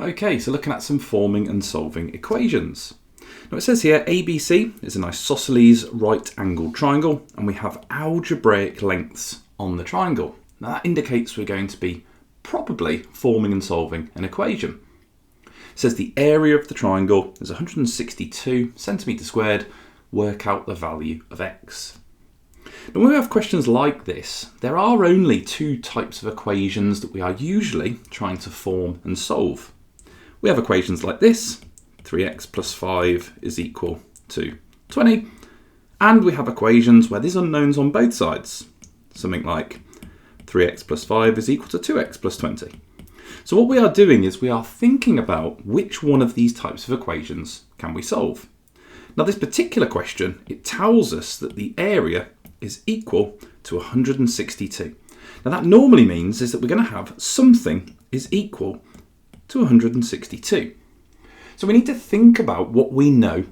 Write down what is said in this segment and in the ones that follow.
Okay, so looking at some forming and solving equations. Now it says here ABC is an isosceles right angled triangle and we have algebraic lengths on the triangle. Now that indicates we're going to be probably forming and solving an equation. It says the area of the triangle is 162 centimetres squared, work out the value of x. Now when we have questions like this, there are only two types of equations that we are usually trying to form and solve. We have equations like this, 3x plus 5 is equal to 20, and we have equations where there's unknowns on both sides, something like 3x plus 5 is equal to 2x plus 20. So what we are doing is we are thinking about which one of these types of equations can we solve. Now this particular question, it tells us that the area is equal to 162. Now that normally means is that we're going to have something is equal to 162. So we need to think about what we know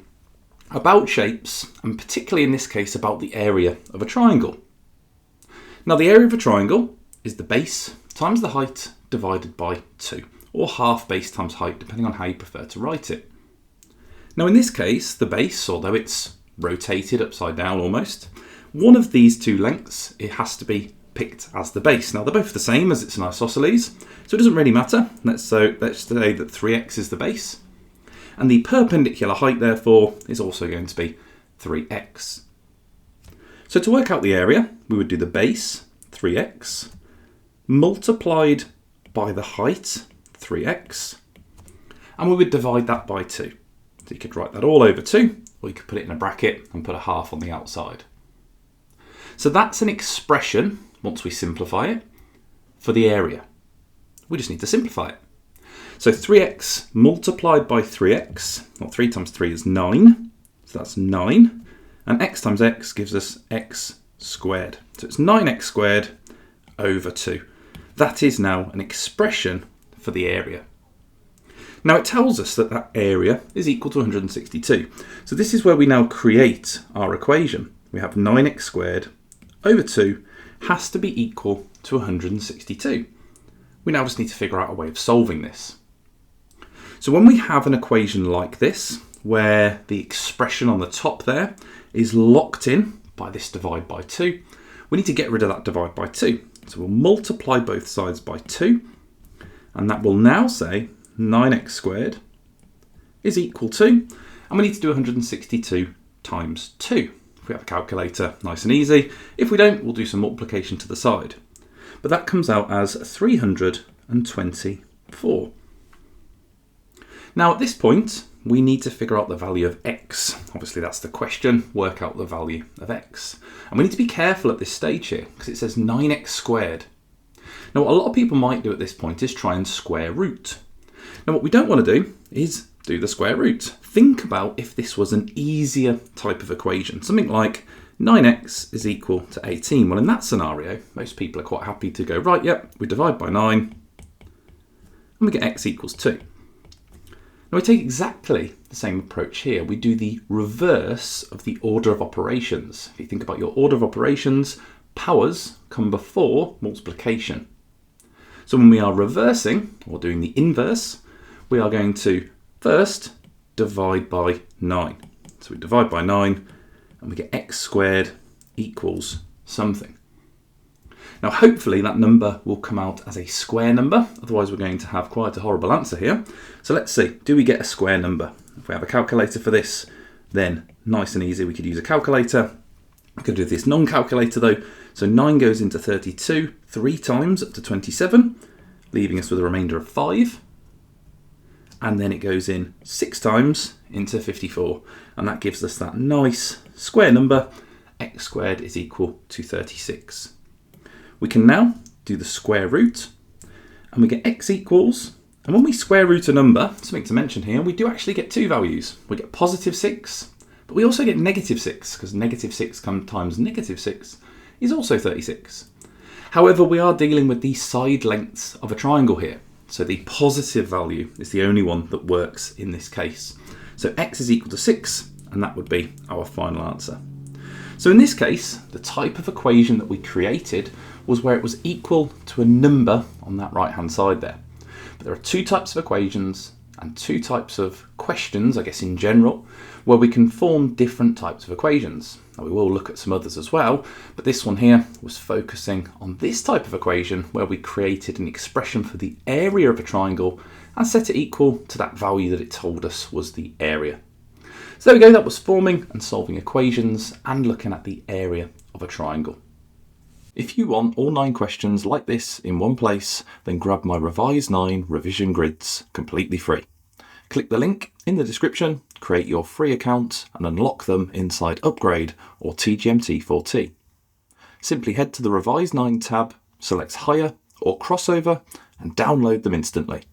about shapes, and particularly in this case about the area of a triangle. Now the area of a triangle is the base times the height divided by 2, or half base times height, depending on how you prefer to write it. Now in this case, the base, although it's rotated upside down almost, one of these two lengths, it has to be picked as the base. Now they're both the same as it's an isosceles, so it doesn't really matter. Let's say that 3x is the base, and the perpendicular height therefore is also going to be 3x. So to work out the area, we would do the base, 3x, multiplied by the height, 3x, and we would divide that by 2. So you could write that all over 2, or you could put it in a bracket and put a half on the outside. So that's an expression, once we simplify it, for the area. We just need to simplify it. So 3x multiplied by 3x, well 3 times 3 is 9, so that's 9, and x times x gives us x squared. So it's 9x squared over 2. That is now an expression for the area. Now it tells us that that area is equal to 162. So this is where we now create our equation. We have 9x squared over 2 has to be equal to 162. We now just need to figure out a way of solving this. So when we have an equation like this, where the expression on the top there is locked in by this divide by 2, we need to get rid of that divide by 2. So we'll multiply both sides by 2, and that will now say 9x squared is equal to, and we need to do 162 times 2. If we have a calculator, nice and easy. If we don't, we'll do some multiplication to the side. But that comes out as 324. Now at this point, we need to figure out the value of x. Obviously that's the question, work out the value of x. And we need to be careful at this stage here, because it says 9x squared. Now what a lot of people might do at this point is try and square root. Now what we don't want to do is do the square root. Think about if this was an easier type of equation, something like 9x is equal to 18. Well, in that scenario, most people are quite happy to go, right, yep, we divide by 9, and we get x equals 2. Now we take exactly the same approach here. We do the reverse of the order of operations. If you think about your order of operations, powers come before multiplication. So when we are reversing, or doing the inverse, we are going to first divide by 9. So we divide by 9 and we get x squared equals something. Now hopefully that number will come out as a square number, otherwise we're going to have quite a horrible answer here. So let's see, do we get a square number? If we have a calculator for this, then nice and easy, we could use a calculator. We could do this non-calculator though. So 9 goes into 32 3 times up to 27, leaving us with a remainder of 5. And then it goes in 6 times into 54, and that gives us that nice square number, x squared is equal to 36. We can now do the square root, and we get x equals, and when we square root a number, something to mention here, we do actually get two values. We get positive 6, but we also get negative 6, because negative 6 times negative 6 is also 36. However, we are dealing with the side lengths of a triangle here. So the positive value is the only one that works in this case. So x is equal to 6, and that would be our final answer. So in this case, the type of equation that we created was where it was equal to a number on that right-hand side there. But there are two types of equations and two types of questions, I guess in general, where we can form different types of equations. Now we will look at some others as well, but this one here was focusing on this type of equation where we created an expression for the area of a triangle and set it equal to that value that it told us was the area. So there we go, that was forming and solving equations and looking at the area of a triangle. If you want all 9 questions like this in one place, then grab my Revise 9 revision grids completely free. Click the link in the description, create your free account and unlock them inside Upgrade or TGMT4T. Simply head to the Revise 9 tab, select Higher or Crossover and download them instantly.